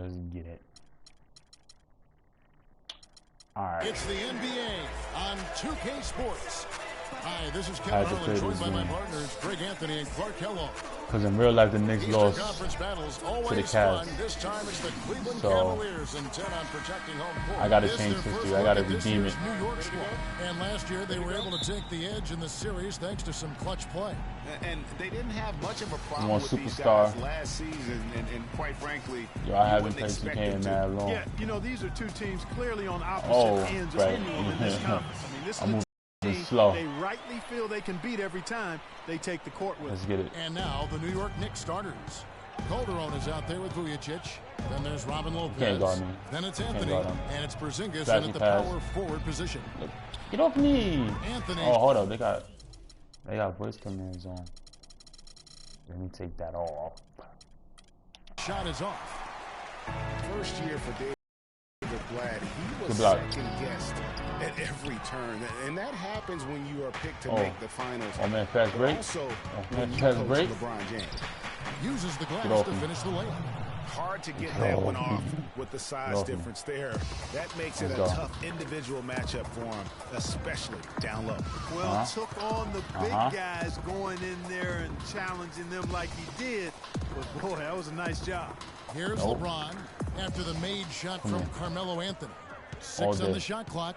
Let's get it. All right. It's the NBA on 2K Sports. Hi, this is Kevin Harlan, joined by my partners Greg Anthony and Clark Kellogg. Because in real life, the Knicks lost to the Cavs. So I got to change history. I got to redeem it. New York squad. And last year, they were able to take the edge in the series thanks to some clutch play. And they didn't have much of a problem with superstar. these guys last season, and quite frankly, yo, I haven't played 2K in that long. Yeah, you know, these are two teams clearly on opposite ends of anyone in this conference. I mean, this is a team slow. They rightly feel they can beat every time they take the court with. Let's get it. And now the New York Knicks starters. Calderon is out there with Vujicic. Then there's Robin Lopez. Can't guard me. Then it's Anthony. And it's Porzingis in at the pass. power forward position. Look, get off me. Anthony. Oh, hold up. They got voice coming in zone. Let me take that off. Shot is off. First year for David Blatt, he was second guessed at every turn, and that happens when you are picked to make the finals. Oh man, fast break. Also, man, fast break. LeBron James uses the glass to finish the layup. Hard to get that one off with the size difference there. That makes it a tough individual matchup for him, especially down low. Well, took on the big guys going in there and challenging them like he did. But boy, that was a nice job. Here's LeBron after the made shot from Carmelo Anthony. 6 on the shot clock.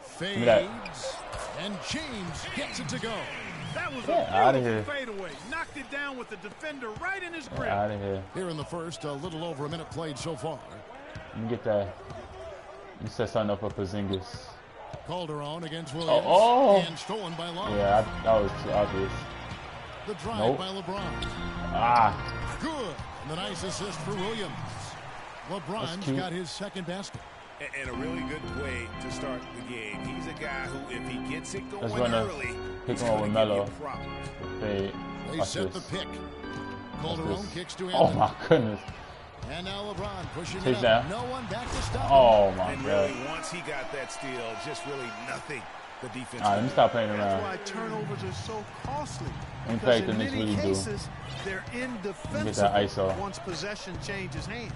Fades. And James gets it to go. That was out of a here. fadeaway. Knocked it down with the defender right in his grip. Out of here. Here in the first, a little over a minute played so far. You get that. You set something up for Porzingis. Calderon against Williams. And stolen by Long. Yeah, that was too obvious. The drive by LeBron. Good. And the nice assist for Williams. LeBron's got his second basket. And a really good way to start the game. He's a guy who, if he gets it going early, pick him up with Melo. They set the pick. Calderon kicks to Oh Anthony. my goodness. And now LeBron pushing Take it down. up. No one back to stop him. Oh my and god. Really, once he got that steal, just really nothing the defense. Alright, let me stop playing That's around. why turnovers are so costly. In Because fact, the in Knicks many really cases, they're indefensible ISO. once possession changes hands.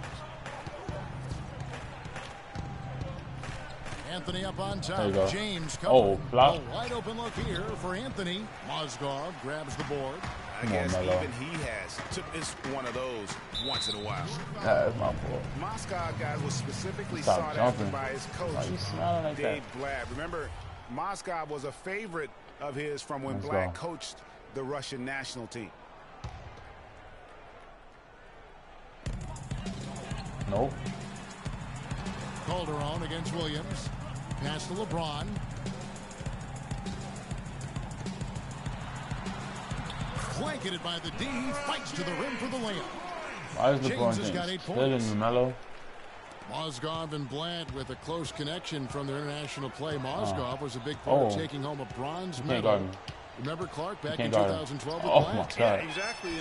Anthony up on top. There you go. James flop. A wide open look here for Anthony. Mozgov grabs the board. I guess even he is one of those once in a while. That's my fault. Moscow guys was specifically Stop sought jumping. after by his coach, Why you smiling like Dave Blatt. Remember, Moscow was a favorite of his from when Blatt coached the Russian national team. Nope. Calderon against Williams. Pass to LeBron. Blanketed by the D. Fights to the rim for the layup. Why is James LeBron has got 8 points. James Melo? Mozgov and Blatt with a close connection from their international play. Mozgov was a big part of taking home a bronze medal. Remember Clark back in 2012 with Blatt? My God. Yeah, exactly.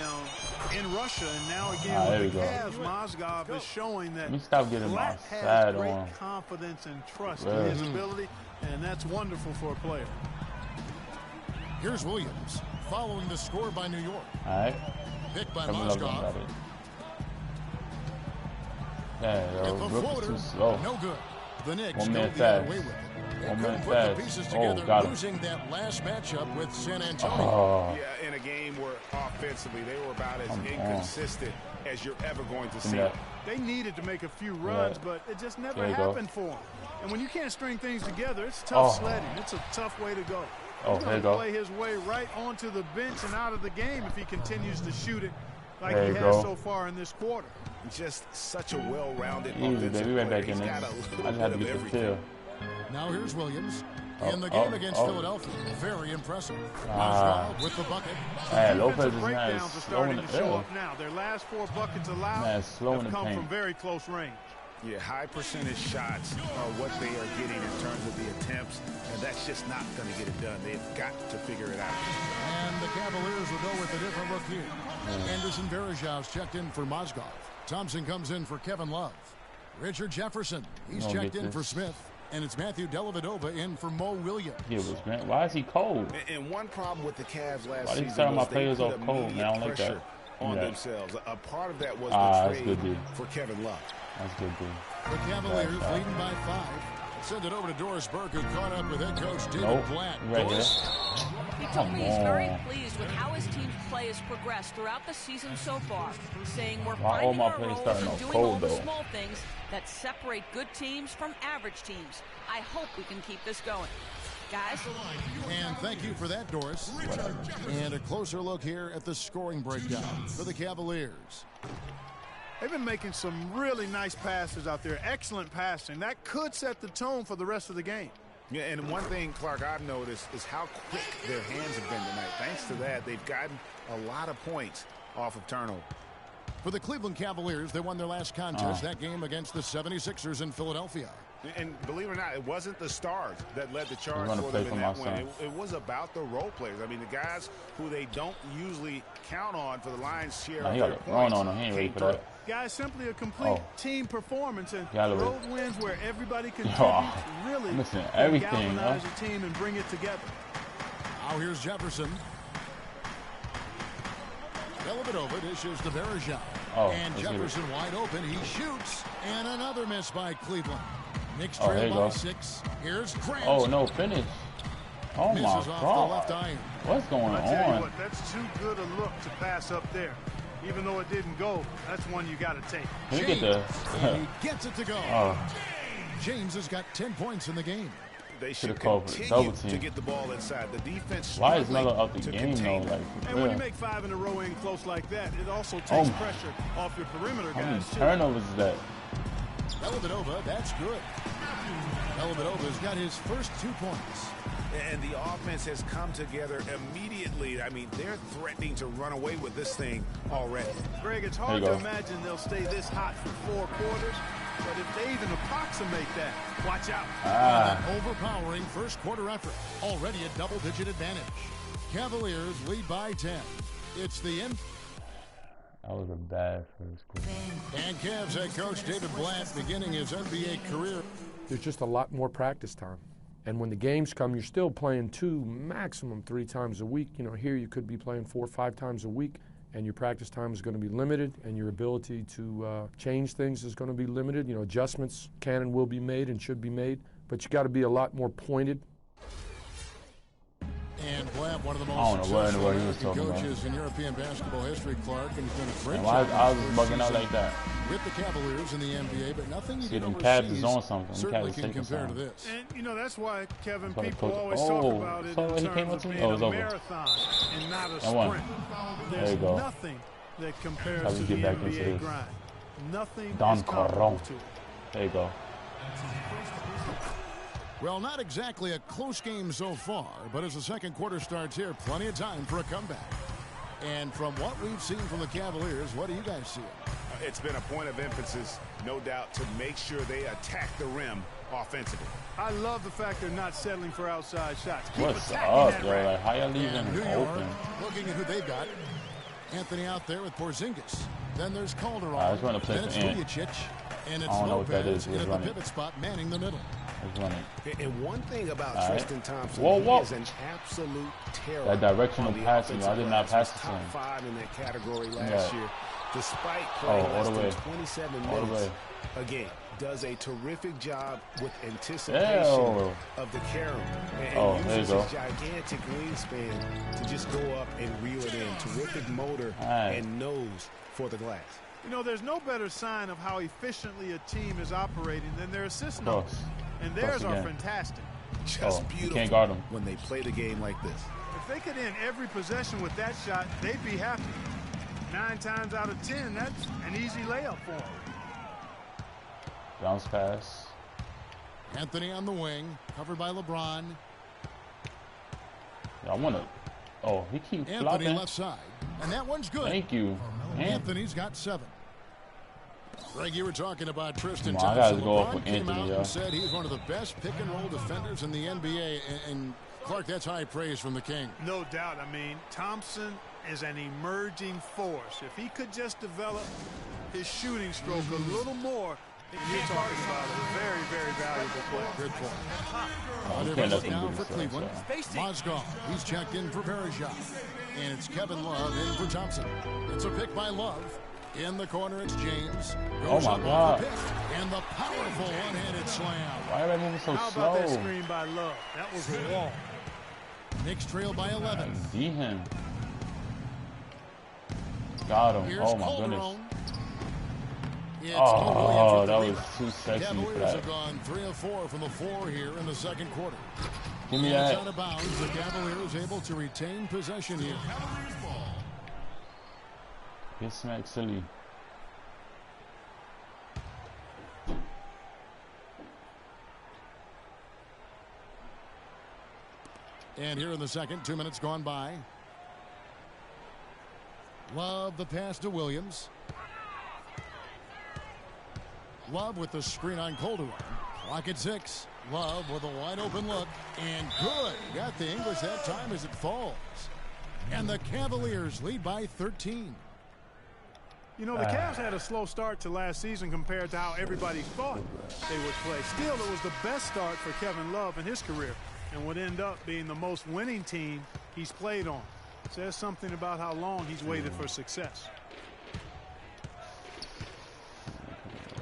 In Russia and now again with the Cavs, Mozgov is showing that Blatt has great confidence and trust in his ability, and that's wonderful for a player. Here's Williams following the score by New York. All right. Picked by Mozgov. Yeah, the floater, too slow. no good. The Knicks One go minute the other fast. way with it. They One couldn't minute put fast. the pieces together, got him. losing that last matchup with San Antonio. Yeah, in a game where offensively they were about as inconsistent as you're ever going to see. They needed to make a few runs, but it just never happened for them. And when you can't string things together, it's tough sledding. It's a tough way to go. He's going to play his way right onto the bench and out of the game if he continues to shoot it like he has so far in this quarter. Just such a well-rounded Easy, baby. Right back in there. I just had to get the steal. Now here's Williams in the game against Philadelphia. Very impressive. Mozgov with the bucket. Lopez is breakdowns are starting to show up now. Their last 4 buckets allowed have come from very close range. Yeah, high percentage shots are what they are getting in terms of the attempts, and that's just not going to get it done. They've got to figure it out. And the Cavaliers will go with a different look here. Anderson Varejão's checked in for Mozgov. Thompson comes in for Kevin Love. Richard Jefferson, he's checked in for Smith. And it's Matthew Dellavedova in for Mo Williams. Why is he cold? And one problem with the Cavs last season was my they players put off cold, man. I don't like pressure that. on themselves. A part of that was the trade for Kevin Love. That's good, dude. The Cavaliers leading by 5. Send it over to Doris Burke, who caught up with head coach David Blatt. He told me he's very pleased with how his team's play has progressed throughout the season so far, saying we're finding our roles and doing all the small things that separate good teams from average teams. I hope we can keep this going. Guys. And thank you for that, Doris. And a closer look here at the scoring breakdown for the Cavaliers. They've been making some really nice passes out there. Excellent passing. That could set the tone for the rest of the game. Yeah, and one thing, Clark, I've noticed is how quick their hands have been tonight. Thanks to that, they've gotten a lot of points off of turnover. For the Cleveland Cavaliers, they won their last contest, that game against the 76ers in Philadelphia. And believe it or not, it wasn't the stars that led the charge for them in that win. It was about the role players. I mean, the guys who they don't usually count on for the lion's share of their points. He ain't ready for that. Guys, simply a complete team performance, and road wins where everybody contributes really galvanize a team and bring it together. Now here's Jefferson. Dellavedova dishes to Bergeron. And Jefferson wide open. He shoots. And another miss by Cleveland. Knicks trail by 6. Here's Grant. Oh, no, finish. Oh, my God. What's going on? I tell you what, that's too good a look to pass up there. Even though it didn't go, that's one you got to take. He gets it to go. James has got 10 points in the game. They should continue to get the ball inside. The defense. Why is Melo up the game though? Like, and when you make 5 in a row in close like that, it also takes pressure off your perimeter guys. How many turnovers is that? Dellavedova, that's good. Dellavedova's got his first 2 points. And the offense has come together immediately. I mean, they're threatening to run away with this thing already. Greg, it's hard to imagine they'll stay this hot for 4 quarters. But if they even approximate that, watch out. That overpowering first quarter effort. Already a double-digit advantage. Cavaliers lead by 10. It's the end. That was a bad first quarter. And Cavs head coach David Blatt beginning his NBA career. There's just a lot more practice time. And when the games come, you're still playing 2, maximum 3 times a week. You know, here you could be playing 4 or 5 times a week, and your practice time is going to be limited, and your ability to change things is going to be limited. You know, adjustments can and will be made and should be made, but you got to be a lot more pointed. And Blatt, one of the most successful coaches in European basketball history, Clark, and he's done a great job. I was bugging out like that. With the Cavaliers in the NBA, but nothing you can certainly can compare to this. And, you know, that's why, Kevin, people always talk about it in terms of being a marathon and not a sprint. There's nothing that compares to the NBA grind. Nothing is comparable to it. There you go. Well, not exactly a close game so far, but as the second quarter starts here, plenty of time for a comeback. And from what we've seen from the Cavaliers, what do you guys see? It's been a point of emphasis, no doubt, to make sure they attack the rim offensively. I love the fact they're not settling for outside shots. What's up, bro? Like, how y'all leaving open? Looking at who they've got. Anthony out there with Porzingis. Then there's Calderon. I just want to play then it's Vujacic. And it's Lopez in at the pivot spot, manning the middle. And one thing about Tristan Thompson, he is an absolute terror. That directional passing, I did not pass to him. Top 5 in that category last year, despite playing less than 27 minutes a game. Does a terrific job with anticipation of the carry and uses his gigantic wingspan to just go up and reel it in. Terrific motor and nose for the glass. You know, there's no better sign of how efficiently a team is operating than their assist numbers. And theirs are fantastic. Just beautiful. You can't guard them when they play the game like this. If they could end every possession with that shot, they'd be happy. 9 times out of 10, that's an easy layup for them. Bounce pass. Anthony on the wing, covered by LeBron. Yeah, I want to. Oh, he keeps Anthony flopping. Left side, and that one's good. Thank you. Anthony's got 7. Greg, you were talking about Tristan Thompson. I gotta go up with Anthony, and said he's one of the best pick-and-roll defenders in the NBA, and Clark, that's high praise from the King. No doubt. I mean, Thompson is an emerging force. If he could just develop his shooting stroke a little more, you're talking about a very, very valuable player. Good point. Now for Cleveland, Mozgov, he's checked in for Bergeron. And it's Kevin Love in for Thompson. It's a pick by Love. In the corner, it's James. Oh my God. And the powerful one-handed slam. Why are they moving so How slow? about that screen by Love? That was a wall. Knicks trail by 11. Beat him. Got him. Here's Oh my Calderon. goodness. Oh, that was too sexy for Cavaliers that. have gone 3 of 4 from the floor here in the second quarter. Give me It's that. out of bounds. The Cavaliers able to retain possession here. Get smacked silly. And here in the second, 2 minutes gone by. Love the pass to Williams. Love with the screen on Calderon. Clock at 6. Love with a wide open look. And good. Got the English that time as it falls. And the Cavaliers lead by 13. You know, the Cavs had a slow start to last season compared to how everybody thought they would play. Still, it was the best start for Kevin Love in his career and would end up being the most winning team he's played on. Says something about how long he's waited for success.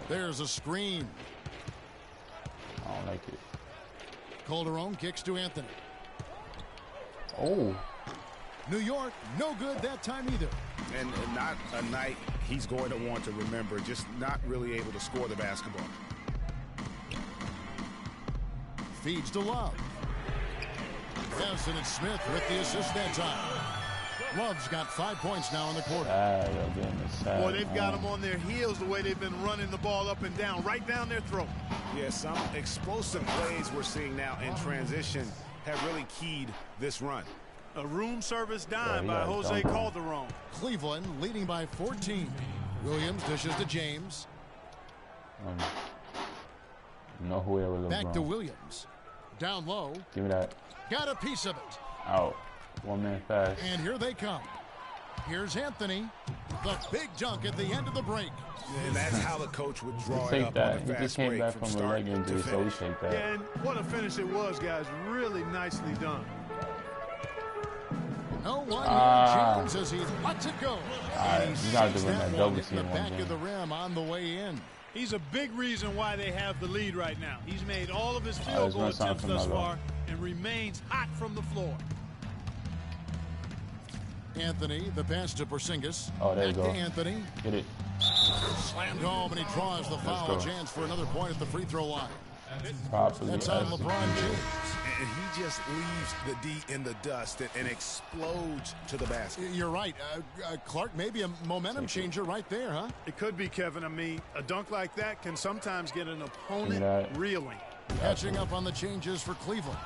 There's a screen. I don't like it. Calderon kicks to Anthony. Oh. New York, no good that time either. And not a night he's going to want to remember, just not really able to score the basketball. Feeds to Love. Yes, and it's Smith with the assist that time. Love's got 5 points now in the quarter. Boy, they've got them on their heels the way they've been running the ball up and down, right down their throat. Yeah, some explosive plays we're seeing now in transition have really keyed this run. A room service dime by Jose Calderon. Cleveland leading by 14. Williams dishes to James. No way over Back to Williams. Down low. Give me that. Got a piece of it. Out. 1 minute fast. And here they come. Here's Anthony. The big dunk at the end of the break. And that's how the coach would draw Take it up that. on the He just fast came break back from from a start leg injury, to so we finish. take that. Yeah, and what a finish it was, guys. Really nicely done. No one James as he lets it go. You got to win that double in the team back one of the game. rim on the way in. He's a big reason why they have the lead right now. He's made all of his field goal there's no sign attempts from thus Melo. far and remains hot from the floor. Anthony, the pass to Porzingis. Oh, there you Back go. to Anthony. Get it. Slammed home, and he draws the foul. go. Chance for another point at the free throw line. Properly That's on executed. LeBron James. And he just leaves the D in the dust and explodes to the basket. You're right. Clark, maybe a momentum changer right there, huh? It could be, Kevin. I mean, a dunk like that can sometimes get an opponent reeling. Catching up on the changes for Cleveland.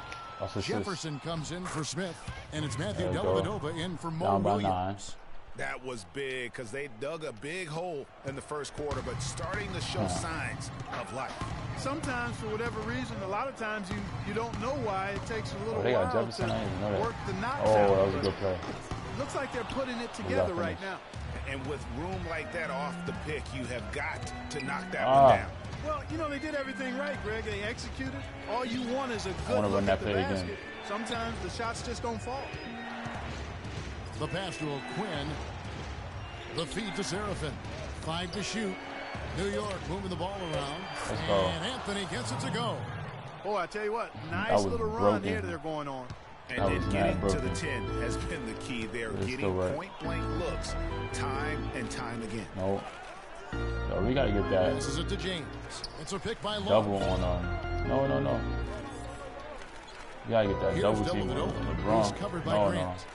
Jefferson comes in for Smith, and it's Matthew Dellavedova in for Mo Williams. That was big because they dug a big hole in the first quarter, but starting to show signs of life. Sometimes, for whatever reason, a lot of times you don't know why. It takes a little They got while Jefferson. I didn't even know to that. work the knots Oh, out. that was a good play. Looks like they're putting it together right now. And with room like that off the pick, you have got to knock that one down. Well, you know, they did everything right, Greg. They executed. All you want is a good wanna look run at that the play basket. again. Sometimes the shots just don't fall. The pass to Quinn. The feed to Seraphin. 5 to shoot. New York moving the ball around. Let's go. And Anthony gets it to go. Oh, I tell you what, nice little run here they're going on. And then getting to the 10 has been the key there. Getting point-blank looks time and time again. No. No, we got to get that. Passes it to James. It's a pick by Love. Double on No. You got to get that Here's double team on LeBron. He's covered by Grant.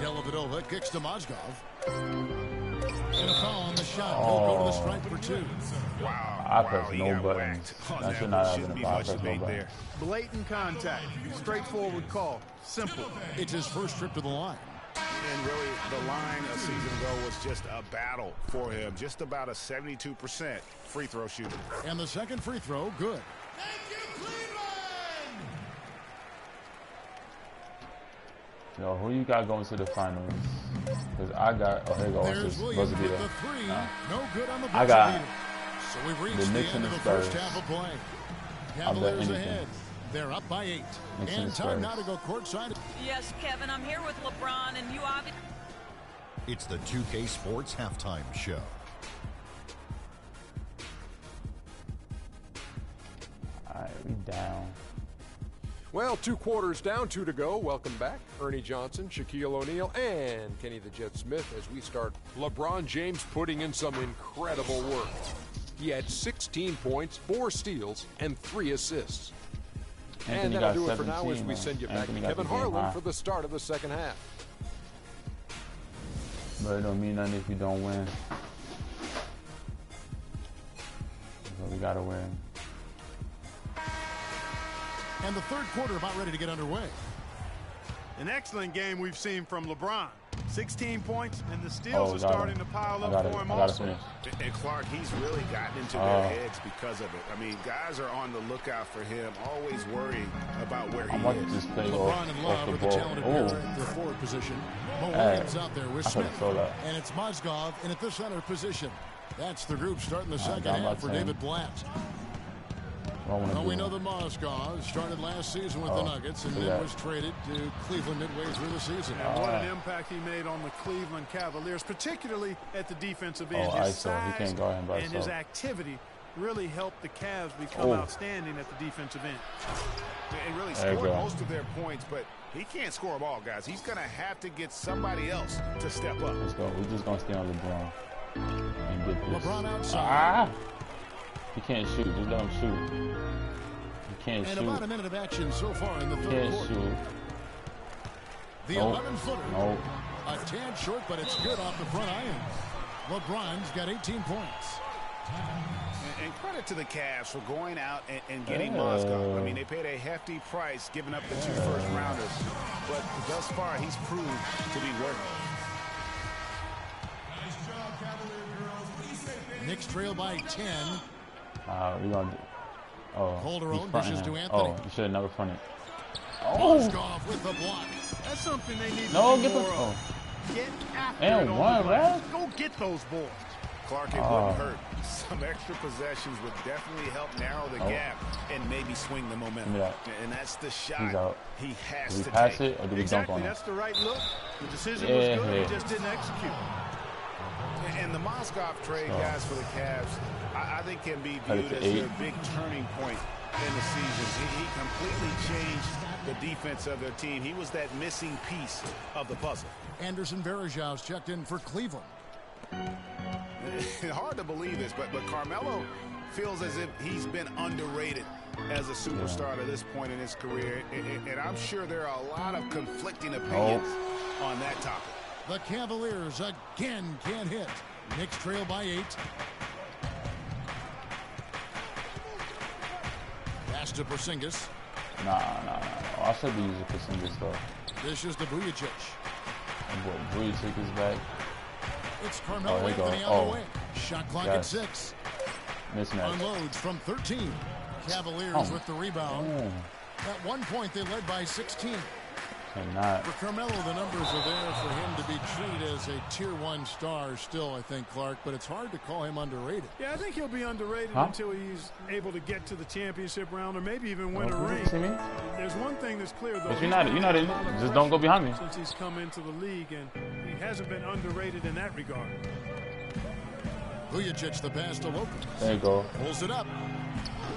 Dellavedova kicks to Mozgov. And a foul on the shot. He'll go to the stripe for 2. Wow. I press no buttons. That should not have been a foul. I press no buttons. Blatant contact. Straightforward call. Simple. It's his first trip to the line. And really, the line a season ago was just a battle for him. Just about a 72% free throw shooter. And the second free throw, good. Thank you, Cleveland! Yo, who you got going to the finals? Because I got, here you go. There's Williams with the 3. No good on the buzzer I got beater. So we've reached the the Knicks end and of the the first Spurs. half of play. I'll bet Cavaliers anything. ahead. They're up by 8. Knicks And and time Spurs. now to go courtside. Yes, Kevin, I'm here with LeBron, and you obviously... It's the 2K Sports Halftime Show. All right, we down. Well, 2 quarters down, 2 to go. Welcome back. Ernie Johnson, Shaquille O'Neal, and Kenny the Jet Smith as we start. LeBron James putting in some incredible work. He had 16 points, 4 steals, and 3 assists. And that'll do it for now as we send you back to Kevin Harlan for the start of the second half. But it don't mean nothing if you don't win. So we gotta win. And the third quarter about ready to get underway. An excellent game we've seen from LeBron. 16 points, and the steals are starting to pile up for him also. And Clark, he's really gotten into their heads because of it. I mean, guys are on the lookout for him, always worrying about where he is. LeBron and Love are the talented pair at the forward position. Mo Williams out there with Smith. And it's Mozgov in at the center position. That's the group starting the second half for David Blatt. Well, we know that Mozgov started last season with the Nuggets and then was traded to Cleveland midway through the season. And what an impact he made on the Cleveland Cavaliers, particularly at the defensive end. His size and his activity really helped the Cavs become outstanding at the defensive end. And really scored most of their points, but he can't score them all, guys. He's going to have to get somebody else to step up. Let's go. We're just going to stay on LeBron and get this. LeBron outside. He can't shoot. Just let him shoot. He can't shoot. And about a minute of action so far in the third quarter. Shoot. The 11-footer. A tad short, but it's good off the front iron. LeBron's got 18 points. And credit to the Cavs for going out and getting Mozgov. I mean, they paid a hefty price giving up the 2 first-rounders. But thus far, he's proved to be worth it. Nice job, Cavalier girls. What do you say, baby? Knicks trail by 10. We're going to... Calderon dishes to Anthony. Oh, you should have never fronted. Mozgov with the block. That's something they need to get do the... more of. Get after And it one, right? Go get those balls. Clark, it wouldn't hurt. Some extra possessions would definitely help narrow the gap and maybe swing the momentum. And that's the shot he has to pass take. it or do we dunk on it? That's the right look. The decision was good. He just didn't execute. And the Mozgov trade, guys, for the Cavs, I think can be viewed as their big turning point in the season. He completely changed the defense of their team. He was that missing piece of the puzzle. Anderson Varejão's checked in for Cleveland. Hard to believe this, but Carmelo feels as if he's been underrated as a superstar to this point in his career. And I'm sure there are a lot of conflicting opinions on that topic. The Cavaliers again can't hit. Knicks trail by 8. Pass to Porzingis. Nah. I should be using Porzingis though. This is to Vujacic. Boy, Vujacic is back. It's Carmelo Anthony on the way. Shot clock at 6. Mismatch. Unloads from 13. Cavaliers with the rebound. At one point, they led by 16. Cannot. For Carmelo, the numbers are there for him to be treated as a Tier 1 star still, I think, Clark. But it's hard to call him underrated. Yeah, I think he'll be underrated until he's able to get to the championship round or maybe even win a ring. There's one thing that's clear, though. But you're not in it. Just don't go behind me. Since he's come into the league, and he hasn't been underrated in that regard. Vujacic, the pass to Lopez. There you go. Pulls it up.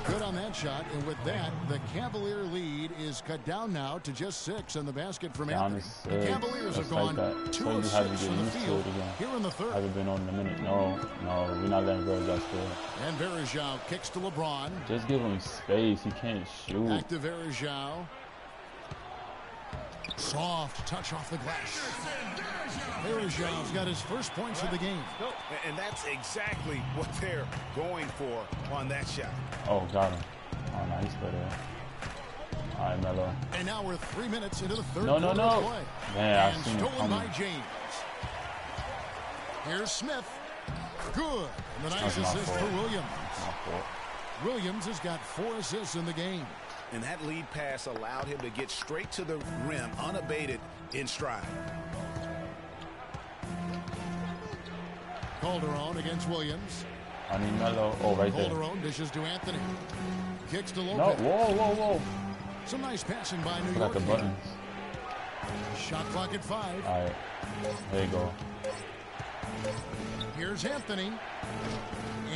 Good on that shot, and with that, the Cavalier lead is cut down now to just 6 in the basket from Anthony. The Cavaliers have gone 2 of 6 from the field here in the third. Haven't been on in a minute. No, we're not letting Varejão score. And Varejão kicks to LeBron. Just give him space. He can't shoot. Back to Varejão. Soft touch off the glass. Varejão's got his first points of the game. And that's exactly what they're going for on that shot. Oh, got him. Oh, no, he's better. All right, Melo. And now we're 3 minutes into the third quarter of play. Man, and stolen by James. Here's Smith. Good. And the nice assist for Williams. Williams has got 4 assists in the game. And that lead pass allowed him to get straight to the rim, unabated in stride. Calderon against Williams. I need Melo. Oh, right there. Calderon dishes to Anthony. Kicks to Lopez. No, whoa. Some nice passing by New York. Got the buttons. Shot clock at 5. All right. There you go. Here's Anthony.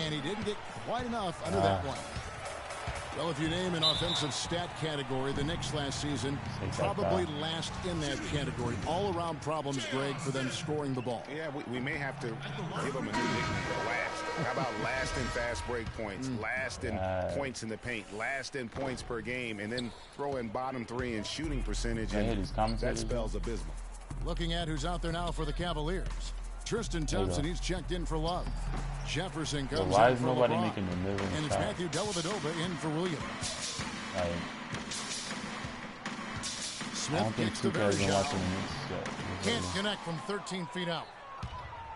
And he didn't get quite enough under that one. Well, if you name an offensive stat category, the Knicks last season probably last in that category. All-around problems, Greg, for them scoring the ball. Yeah, we may have to give them a new nickname, last. How about last in fast break points, last in points in the paint, last in points per game, and then throw in bottom 3 in shooting percentage, and that spells abysmal. Looking at who's out there now for the Cavaliers. Tristan Thompson, he's checked in for Love. Jefferson comes why in is for nobody LeBron. making the middle And it's shot? Matthew Dellavedova in for Williams. Smith kicks the very shot. Can't connect from 13 feet out.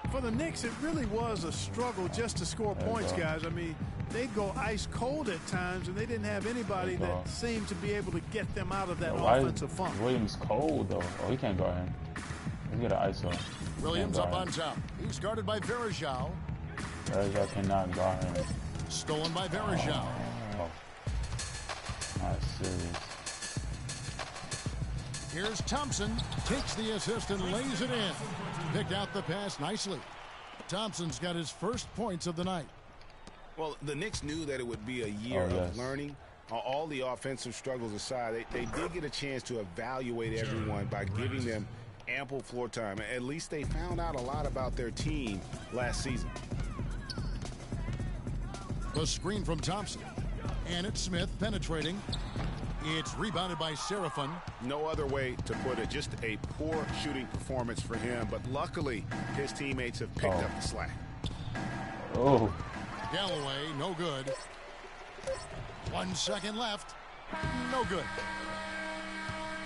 For the Knicks, it really was a struggle just to score points, guys. I mean, they'd go ice cold at times, and they didn't have anybody that seemed to be able to get them out of that offensive funk. Williams cold, though. Oh, he can't guard him. Let's get an ISO. Williams up on top. He's guarded by Verajao. Verajao cannot guard him. Stolen by Verajao. Oh. Not serious. Here's Thompson. Takes the assist and lays it in. Picked out the pass nicely. Thompson's got his first points of the night. Well, the Knicks knew that it would be a year of learning. All the offensive struggles aside, they did get a chance to evaluate everyone by giving them ample floor time. At least they found out a lot about their team last season. The screen from Thompson. And it's Smith penetrating. It's rebounded by Serafin. No other way to put it. Just a poor shooting performance for him. But luckily, his teammates have picked up the slack. Oh. Galloway, no good. 1 second left. No good.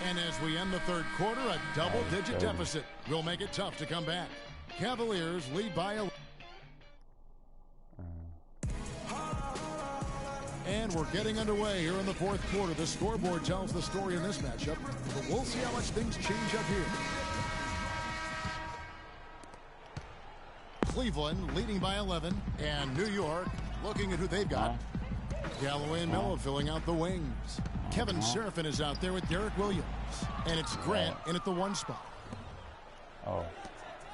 And as we end the third quarter, a double-digit deficit will make it tough to come back. Cavaliers lead by a... And we're getting underway here in the fourth quarter. The scoreboard tells the story in this matchup, but we'll see how much things change up here. Cleveland leading by 11, and New York looking at who they've got. Galloway and Melo filling out the wings. Kevin Serafin is out there with Derek Williams. And it's Grant in at the 1 spot.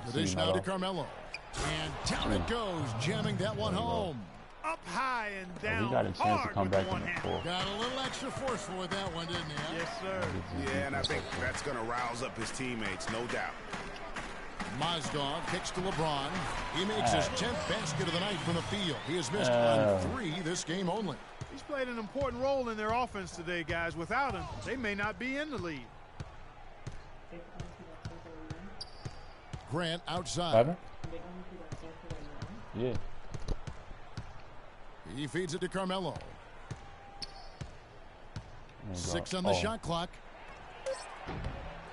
The dish now to Carmelo. And down it goes, jamming that one home. Up high and down. He got a chance to come back in the fourth. Got a little extra forceful with that one, didn't he? Yes, sir. Yeah, and I think that's going to rouse up his teammates, no doubt. Mozgov kicks to LeBron. He makes his 10th basket of the night from the field. He has missed on 3 this game only. He's played an important role in their offense today, guys. Without him, they may not be in the lead. Grant outside. Yeah. He feeds it to Carmelo. 6 on the shot clock.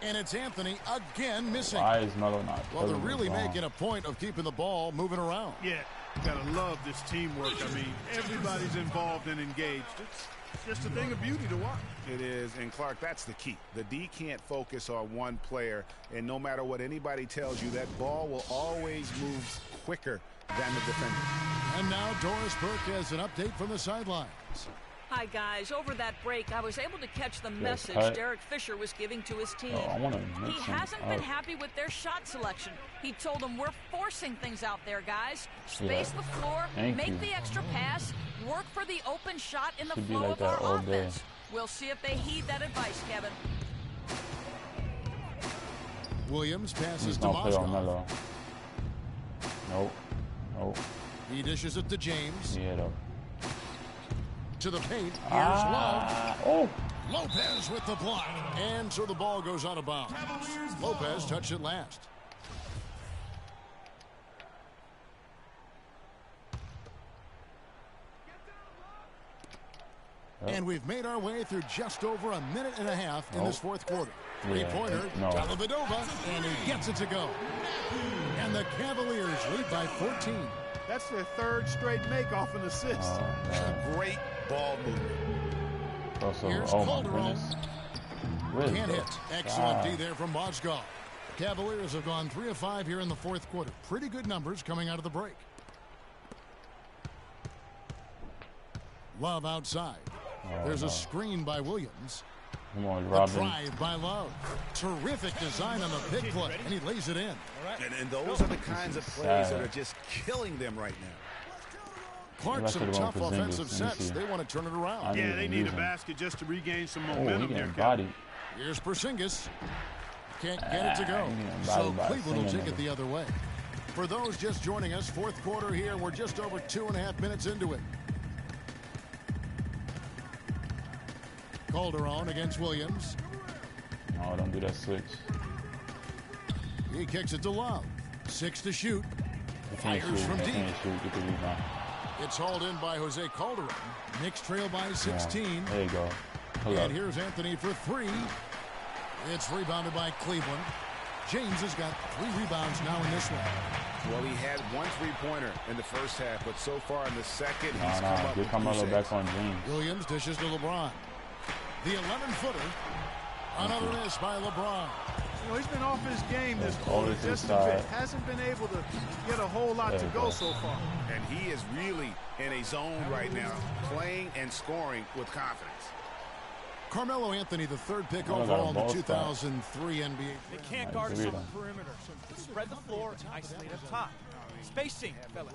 And it's Anthony again missing. Why is Melo not? Well, they're really making a point of keeping the ball moving around. Yeah, you gotta love this teamwork. I mean, everybody's involved and engaged. It's just a thing of beauty to watch. It is, and Clark, that's the key. The D can't focus on one player, and no matter what anybody tells you, that ball will always move quicker than the defender. And now Doris Burke has an update from the sidelines. Hi, guys. Over that break, I was able to catch the message Derek Fisher was giving to his team. He hasn't been happy with their shot selection. He told them, we're forcing things out there, guys. Space the floor, make the extra pass, work for the open shot in the flow of our offense. We'll see if they heed that advice, Kevin. Williams passes to Mozgov. Nope. He dishes it to James. Yeah, though. To the paint. Here's Love. Lopez with the block. And so the ball goes out of bounds. Lopez touched it last. And we've made our way through just over a minute and a half in this fourth quarter. Three-pointer, Dellavedova, and he gets it to go. And the Cavaliers lead by 14. That's their third straight make off an assist. Great ball movement. Here's Calderon. Can't hit. Excellent D there from Mozgov. Cavaliers have gone 3 of 5 here in the fourth quarter. Pretty good numbers coming out of the break. Love outside. There's a screen by Williams. Come on, The Robin. drive by Love. Terrific design on the big play, and he lays it in. And those are the kinds of plays that are just killing them right now. Clarkson, tough offensive sets. They want to turn it around. Yeah, they need a basket just to regain some Oh, momentum he there, getting Kevin. bodied. Here's Porzingis. Can't get it to go. So Cleveland will take it the other way. For those just joining us, fourth quarter here. We're just over 2.5 minutes into it. Calderon against Williams. No, don't do that switch. He kicks it to Love. 6 to shoot. Can't Fires shoot. from deep. Can't shoot. Get the rebound. It's hauled in by Jose Calderon. Knicks trail by 16. There you go. And here's Anthony for 3. It's rebounded by Cleveland. James has got 3 rebounds now in this one. Well, he had 1 3-pointer in the first half, but so far in the second, he's Get Carmelo back on James. Williams dishes to LeBron. The 11-footer. Another miss by LeBron. You know, he's been off his game this quarter just a bit. Hasn't been able to get a whole lot to go so far. And he is really in a zone right now, playing and scoring with confidence. Carmelo Anthony, the 3rd pick overall in the 2003 NBA. They can't guard us on the perimeter, so spread the floor and isolate up top. Spacing, fellas.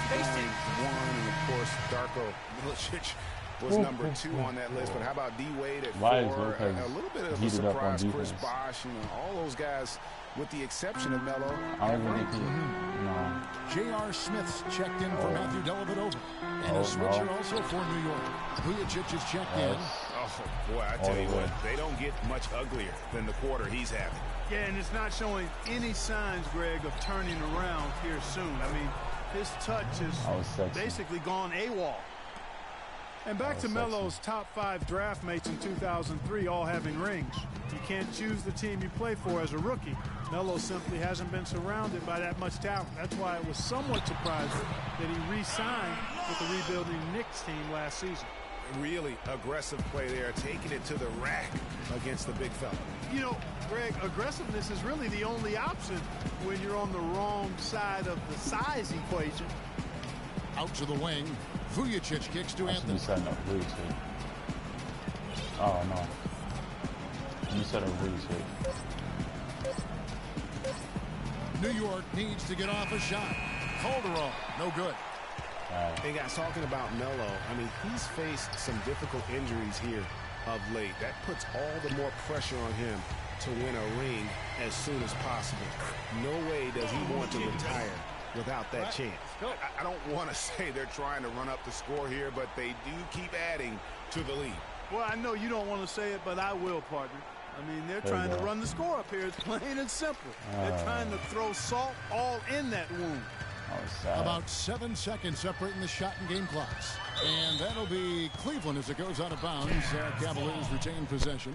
Spacing. 1, and of course, Darko Milicic was number 2 on that list. But how about D-Wade at 4? A little bit of a surprise. Chris Bosh, you know, all those guys, with the exception of Melo. J.R. Smith's checked in for Matthew Dellavedova. And a switcher also for New York. Vujacic is checked in. Oh, boy, I tell you what, they don't get much uglier than the quarter he's having. Yeah, and it's not showing any signs, Greg, of turning around here soon. I mean, his touch is basically gone AWOL. And back to Melo's top 5 draft mates in 2003 all having rings. You can't choose the team you play for as a rookie. Melo simply hasn't been surrounded by that much talent. That's why it was somewhat surprising that he re-signed with the rebuilding Knicks team last season. Really aggressive play there, taking it to the rack against the big fella. You know, Greg, aggressiveness is really the only option when you're on the wrong side of the size equation. Out to the wing. Vujacic kicks to Anthony. Oh, no. You said a Vujacic. New York needs to get off a shot. Calderon, no good. Hey, guys, talking about Melo, I mean, he's faced some difficult injuries here of late. That puts all the more pressure on him to win a ring as soon as possible. No way does he want to retire without that chance. I don't want to say they're trying to run up the score here, but they do keep adding to the lead. Well, I know you don't want to say it, but I will, partner. I mean, they're trying to run the score up here. It's plain and simple. They're trying to throw salt all in that wound. About 7 seconds separating the shot and game clocks. And that'll be Cleveland as it goes out of bounds. Cavaliers retain possession.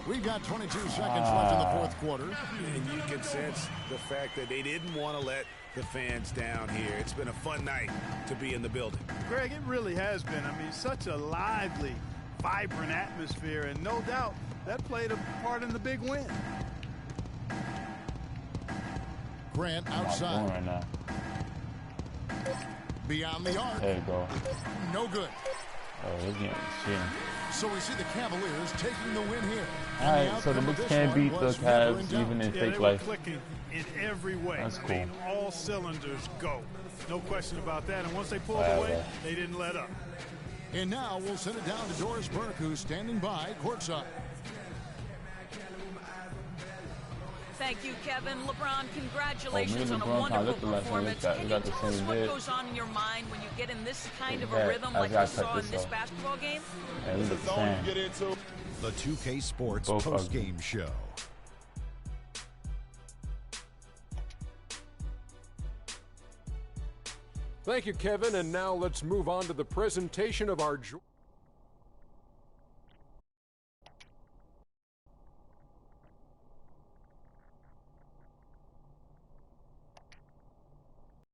We've got 22 seconds left in the fourth quarter. And you can sense the fact that they didn't want to let the fans down here. It's been a fun night to be in the building. Greg, it really has been. I mean, such a lively, vibrant atmosphere, and no doubt that played a part in the big win. Grant outside. Right now. Beyond the arc. There you go. No good. Oh, they're getting shit. So we see the Cavaliers taking the win here. All right, so the Knicks can't beat the Cavs even in fake life. Clicking in every way. That's cool. All cylinders go. No question about that. And once they pulled away, they didn't let up. And now we'll send it down to Doris Burke, who's standing by courtside. Thank you, Kevin. LeBron, congratulations on a wonderful performance. Can you tell us what goes on in your mind when you get in this kind of a rhythm like we saw in this basketball game? The 2K Sports post-game show. Thank you, Kevin. And now let's move on to the presentation of our...